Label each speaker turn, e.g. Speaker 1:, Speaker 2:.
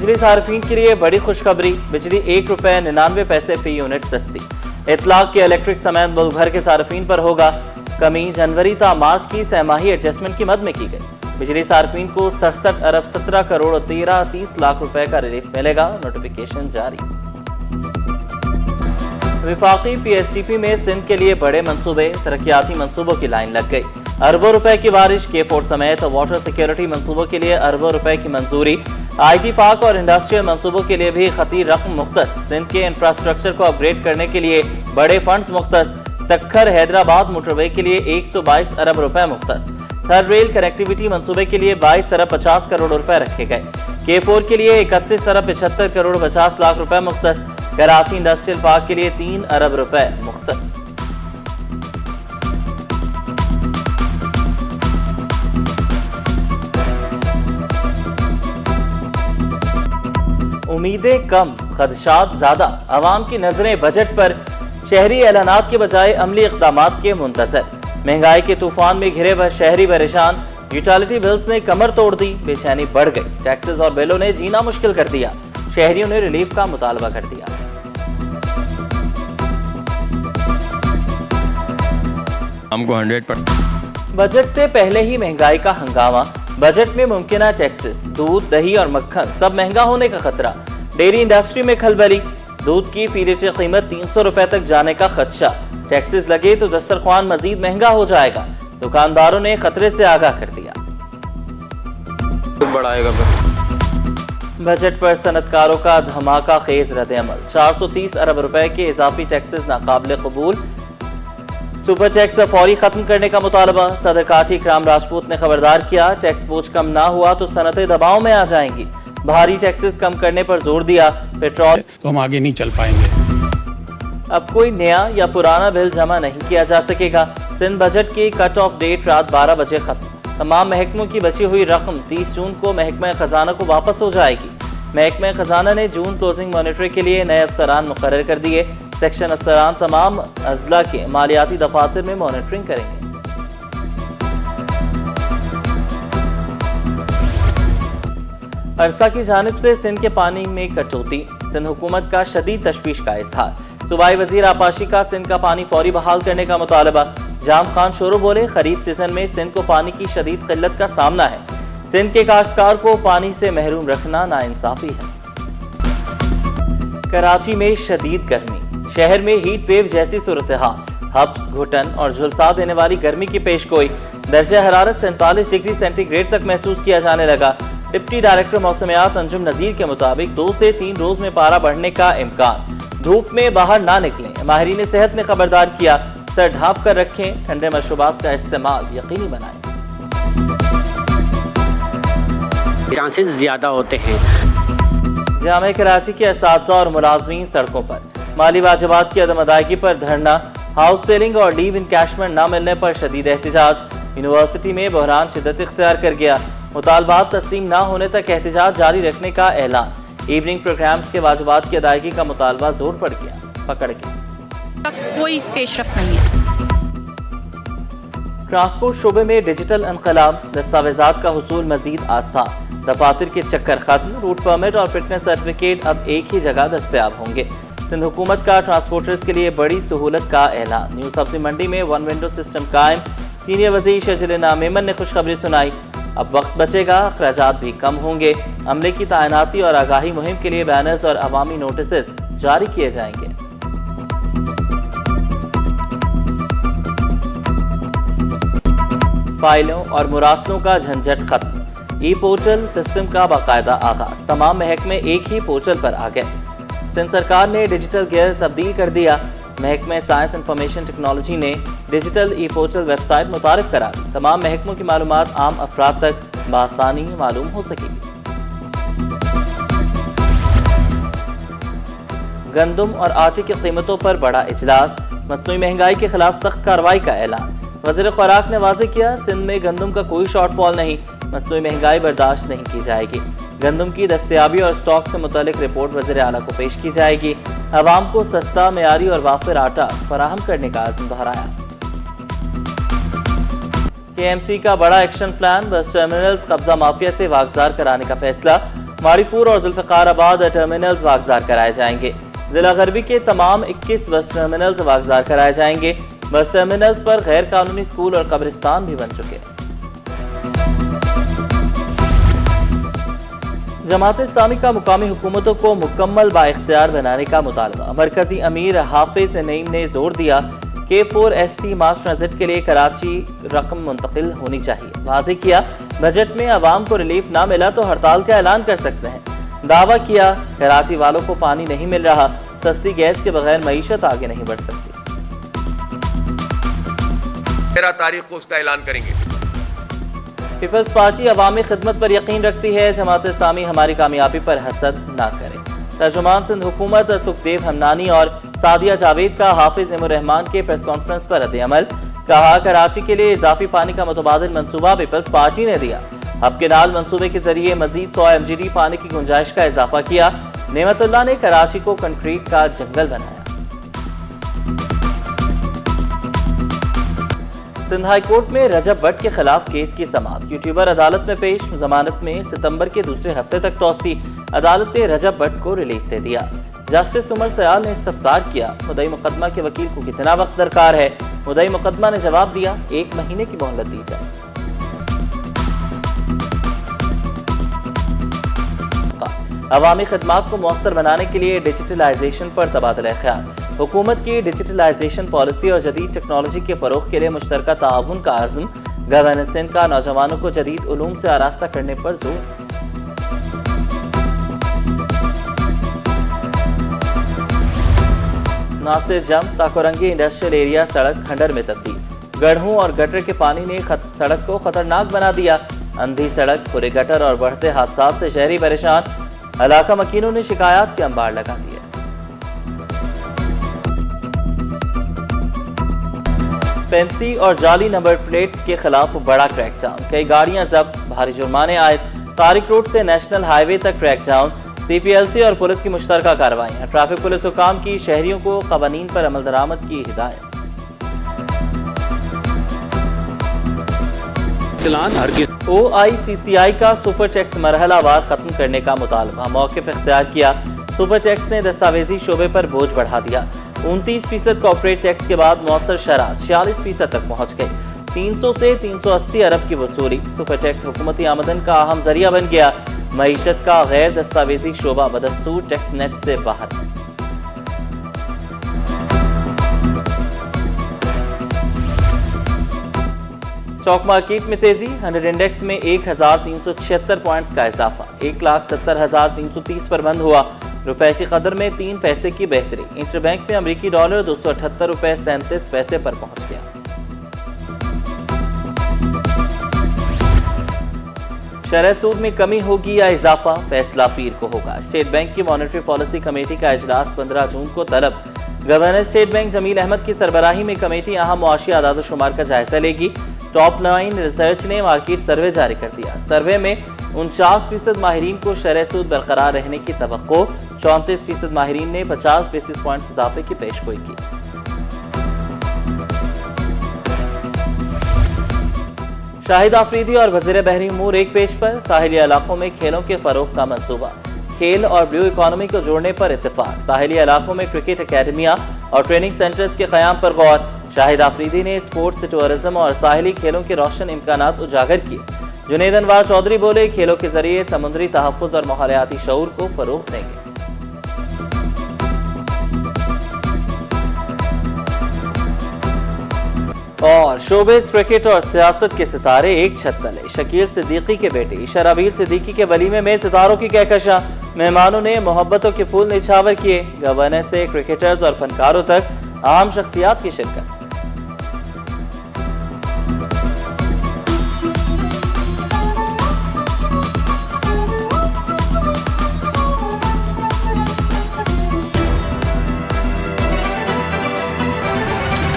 Speaker 1: बिजली सार्फिन के लिए बड़ी खुशखबरी, बिजली ₹1.99 फी यूनिट सस्ती। इतलाक के इलेक्ट्रिक समेत मुल्क भर के सार्फिन पर होगा कमी। जनवरी ta मार्च की सहमाही एडजस्टमेंट की मद में की गई। बिजली सार्फिन को 67 अरब 17 करोड़ 30 लाख रुपए का रिलीफ मिलेगा। नोटिफिकेशन जारी। विफाकी PSTP में सिंध के लिए बड़े मंसूबे, तरक्याती मंसूबों की लाइन लग गई। अरबों रुपए की बारिश, K4 समेत वाटर सिक्योरिटी मंसूबों के लिए अरबों रुपए की मंजूरी। IT पार्क और इंडस्ट्रियल मंसूबों के लिए भी खती रकम मुख्तस। सिंध के इंफ्रास्ट्रक्चर को अपग्रेड करने के लिए बड़े फंड्स मुख्तस। सक्खर हैदराबाद मोटरवे के लिए 122 अरब रुपए मुख्तस। थर्ड रेल कनेक्टिविटी मंसूबे के लिए 22 अरब 50 करोड़ रुपए रखे गए। K4 के लिए 31 अरब 75 करोड़ 50 लाख रुपए मुख्तस। कराची इंडस्ट्रियल पार्क के लिए 3 अरब रुपए मुख्तस। उम्मीदें कम, खदशात ज्यादा। अवाम की नजरें बजट पर, शहरी ऐलानात के बजाय अमली इक़दामात के मुंतज़र। महंगाई के तूफान में घिरे शहरी परेशान। यूटिलिटी बिल्स ने कमर तोड़ दी, बेचैनी बढ़ गई। टैक्सेस और बिलों ने जीना मुश्किल कर दिया। शहरियों ने रिलीफ का मुतालबा कर दिया।
Speaker 2: हमको 100%
Speaker 1: बजट से पहले ही महंगाई का हंगामा। बजट में मुमकिना टैक्सेस, दूध, दही और मक्खन सब महंगा होने का खतरा। डेयरी इंडस्ट्री में खलबली, दूध की फी लीटर कीमत 300 रुपए तक जाने का खदशा। टैक्सेस लगे तो दस्तरख्वान मजीद महंगा हो जाएगा। दुकानदारों ने खतरे से आगाह कर दिया।
Speaker 2: बढ़ाएगा
Speaker 1: बजट पर सनतकारों का धमाका खेज रद्द-ए-अमल। 430 अरब रुपए के इजाफी टैक्सेस नाकाबिल कबूल। सुपर टैक्स फौरी खत्म करने का मुतालबा। सदर काठी इकराम राजपूत ने खबरदार किया, टैक्स बोझ कम ना हुआ तो सनतें दबाव में आ जाएंगी। भारी टैक्सेस कम करने पर जोर दिया। पेट्रोल
Speaker 3: तो हम आगे नहीं चल पाएंगे।
Speaker 1: अब कोई नया या पुराना बिल जमा नहीं किया जा सकेगा। सिंध बजट की कट ऑफ डेट रात 12 बजे खत्म। तमाम महकमों की बची हुई रकम 30 जून को महकमा खजाना को वापस हो जाएगी। महकमा खजाना ने जून क्लोजिंग मॉनिटरिंग के लिए नए अफसरान मुकर्रर कर दिए। सेक्शन अफसरान तमाम अजला के मालियाती दफातर में मॉनिटरिंग करेंगे। अरसा की जानिब से सिंध के पानी में कटौती। सिंध हुकूमत का शदीद तशवीश का इजहार। सूबाई वजीर आपाशी का सिंध का पानी फौरी बहाल करने का मुतालबा। जाम खान शोरो बोले, खरीफ सीजन में सिंध को पानी की शदीद किल्लत का सामना है। सिंध के काश्तकार को पानी से महरूम रखना नाइंसाफी है। कराची में शदीद गर्मी, शहर में हीट वेव जैसी सूरत हाल। हब्स, घुटन और झुलसा देने वाली गर्मी की पेशगोई। दर्जा हरारत 47 डिग्री सेंटीग्रेड तक महसूस किया जाने लगा। डिप्टी डायरेक्टर मौसमियात अंजुम नजीर के मुताबिक 2 से 3 रोज में पारा बढ़ने का इम्कान। धूप में बाहर ना निकलें। माहिरीन सेहत ने खबरदार किया, सर ढांप कर रखें। ठंडे मशरूबात का इस्तेमाल यकीनी बनाएं।
Speaker 4: चांसेस ज्यादा होते हैं।
Speaker 1: जामे कराची के असातिज़ा और मुलाजमीन सड़कों पर। माली वाजिबात की अदम अदायगी पर धरना। हाउस सेलिंग और लीव इनकैशमेंट न मिलने पर शदीद एहतिजाज। यूनिवर्सिटी में बहरान शिद्दत इख्तियार कर गया। मुतालबात तस्लीम न होने तक एहतिजाज जारी रखने का ऐलान। इवनिंग प्रोग्राम्स के वाजिबात की अदायगी का मुतालबा जोर पड़ गया, पकड़ के।
Speaker 5: कोई पेशरफ्त नहीं है।
Speaker 1: ट्रांसपोर्ट शोबे में डिजिटल इनकलाब। दस्तावेजात का हुसूल मजीद आसान। दफातर के चक्कर खत्म। रूट परमिट और फिटनेस सर्टिफिकेट अब एक ही जगह दस्तयाब होंगे। सिंध हुकूमत का ट्रांसपोर्टर्स के लिए बड़ी सहूलत का ऐलान। न्यू सब्जी मंडी में 1 विंडो सिस्टम कायम। सीनियर वजीर शजलिना मेमन ने खुशखबरी सुनाई। अब वक्त बचेगा, अखराजात भी कम होंगे। अमले की तैनाती और आगाही मुहिम के लिए बैनर्स और अवामी नोटिस जारी किए जाएंगे। फाइलों और मुरासलों का झंझट खत्म। ई पोर्टल सिस्टम का बाकायदा आगाज। तमाम महकमे एक ही पोर्टल पर आ गए। सिंध सरकार ने डिजिटल गियर तब्दील कर दिया। महकमे साइंस इंफॉर्मेशन टेक्नोलॉजी ने डिजिटल ई पोर्टल वेबसाइट मुतारिफ करा दी। तमाम महकमों की मालूमात आम अफराद तक बआसानी मालूम हो सकेगी। गंदम और आटे की कीमतों पर बड़ा इजलास। मसनूई महंगाई के खिलाफ सख्त कार्रवाई का ऐलान। वज़ीर खुराक ने वाज़ेह किया, सिंध में गंदम का कोई शॉर्टफॉल नहीं। मसनूई महंगाई बर्दाश्त नहीं की जाएगी। गंदम की दस्तयाबी और स्टॉक से मुतालिक रिपोर्ट वज़ीर आला को पेश की जाएगी। अवाम को सस्ता, मेयारी और वाफिर आटा फराहम करने का अज़्म दोहराया। KMC का बड़ा एक्शन प्लान। बस टर्मिनल्स कब्जा माफिया से वागजार कराने का फैसला। ماڑی پور اور ذوالفقار آباد ٹرمینلز واگزار کرائے جائیں گے۔ ضلع غربی کے تمام 21 بس ٹرمینلز واگزار کرائے جائیں گے۔ بس ٹرمینلز پر غیر قانونی اسکول اور قبرستان بھی بن چکے۔ جماعت اسلامی کا مقامی حکومتوں کو مکمل بااختیار بنانے کا مطالبہ۔ مرکزی امیر حافظ نعیم نے زور دیا کہ K4ST ماس ٹرانزٹ کے لیے کراچی رقم منتقل ہونی چاہیے۔ واضح کیا بجٹ میں عوام کو ریلیف نہ ملا تو ہڑتال کا اعلان کر سکتے ہیں۔ دعویٰ کیا کراچی والوں کو پانی نہیں مل رہا، سستی گیس کے بغیر معیشت آگے نہیں بڑھ سکتی۔
Speaker 3: 13 تاریخ کو اس کا اعلان کریں گے۔
Speaker 1: پیپلز پارٹی عوامی خدمت پر یقین رکھتی ہے، جماعت اسلامی ہماری کامیابی پر حسد نہ کرے۔ ترجمان سندھ حکومت سکھدیو ہمنانی اور سعدیہ جاوید کا حافظ نعیم الرحمان کے پریس کانفرنس پر رد عمل۔ کہا کراچی کے لیے اضافی پانی کا متبادل منصوبہ پیپلز پارٹی نے دیا۔ اب کینال منصوبے کے ذریعے مزید 100 MGD پانی کی گنجائش کا اضافہ کیا۔ نعمت اللہ نے کراچی کو کنکریٹ کا جنگل بنایا۔ سندھ ہائی کورٹ میں رجب بٹ کے خلاف کیس کی سماعت۔ یوٹیوبر عدالت میں پیش، ضمانت میں ستمبر کے دوسرے ہفتے تک توسیع۔ عدالت نے رجب بٹ کو ریلیف دے دیا۔ جسٹس عمر سیال نے استفسار کیا مدعی مقدمہ کے وکیل کو کتنا وقت درکار ہے۔ مدعی مقدمہ نے جواب دیا 1 مہینے کی مہلت دی جائے۔ عوامی خدمات کو مؤثر بنانے کے لیے ڈیجیٹلائزیشن پر تبادلہ خیال۔ حکومت کی ڈیجیٹلائزیشن پالیسی اور جدید ٹیکنالوجی کے فروغ کے لیے مشترکہ تعاون کا عزم۔ گورنر سندھ کا نوجوانوں کو جدید علوم سے آراستہ کرنے پر زور۔ ناصر جم تاکورنگی انڈسٹریل ایریا سڑک کھنڈر میں تبدیل۔ گڑھوں اور گٹر کے پانی نے سڑک کو خطرناک بنا دیا۔ اندھی سڑک، پورے گٹر اور بڑھتے حادثات سے شہری پریشان۔ علاقہ مکینوں نے شکایات کے انبار لگا دیے۔ فینسی اور جعلی نمبر پلیٹس کے خلاف بڑا کریک ڈاؤن، کئی گاڑیاں ضبط، بھاری جرمانے عائد۔ طارق روڈ سے نیشنل ہائی وے تک کریک ڈاؤن، CPLC اور پولیس کی مشترکہ کارروائیاں۔ ٹریفک پولیس حکام کی شہریوں کو قوانین پر عمل درآمد کی ہدایت۔ OICCI کا سپر ٹیکس مرحلہ وار ختم کرنے کا مطالبہ، موقف اختیار کیا۔ سپر ٹیکس نے دستاویزی شعبے پر بوجھ بڑھا دیا۔ 29% کارپوریٹ ٹیکس کے بعد مؤثر شرح 46% تک پہنچ گئی۔ 300 سے 380 ارب کی وصولی۔ سپر ٹیکس حکومتی آمدن کا اہم ذریعہ بن گیا۔ معیشت کا غیر دستاویزی شعبہ بدستور ٹیکس نیٹ سے باہر۔ اسٹاک مارکیٹ میں تیزی، 100 انڈیکس میں 1376 پوائنٹس کا اضافہ، 1,70,330 پر بند ہوا۔ روپے کی قدر میں 3 پیسے کی بہتری۔ انٹر بینک میں امریکی ڈالر 278 روپے 37 پیسے پر پہنچ گیا۔ شرح سود میں کمی ہوگی یا اضافہ، فیصلہ پیر کو ہوگا۔ اسٹیٹ بینک کی مانیٹری پالیسی کمیٹی کا اجلاس 15 جون کو طلب۔ گورنر اسٹیٹ بینک جمیل احمد کی سربراہی میں کمیٹی اہم معاشی اعداد و شمار کا جائزہ لے گی۔ ٹاپ لائن ریسرچ نے مارکیٹ سروے جاری کر دیا۔ سروے میں 49% ماہرین کو شرح سود برقرار رہنے کی توقع، 34% ماہرین نے 50 بیسس پوائنٹس اضافے کی پیش گوئی کی۔ شاہد آفریدی اور وزیر بحری امور ایک پیج پر، ساحلی علاقوں میں کھیلوں کے فروغ کا منصوبہ، کھیل اور بلیو اکانومی کو جوڑنے پر اتفاق، ساحلی علاقوں میں کرکٹ اکیڈمیاں اور ٹریننگ سینٹرز کے قیام پر غور۔ شاہد آفریدی نے اسپورٹس، ٹورزم اور ساحلی کھیلوں کے روشن امکانات اجاگر کیے۔ جنید انوار چودھری بولے کھیلوں کے ذریعے سمندری تحفظ اور ماحولیاتی شعور کو فروغ دیں گے۔ اور شوبز، کرکٹ اور سیاست کے ستارے ایک چھت تلے، شکیل صدیقی کے بیٹے شرابیل صدیقی کے ولیمے میں ستاروں کی کہکشاں، مہمانوں نے محبتوں کے پھول نچھاور کیے۔ گورنر سے کرکٹرز اور فنکاروں تک عام شخصیات کی شرکت۔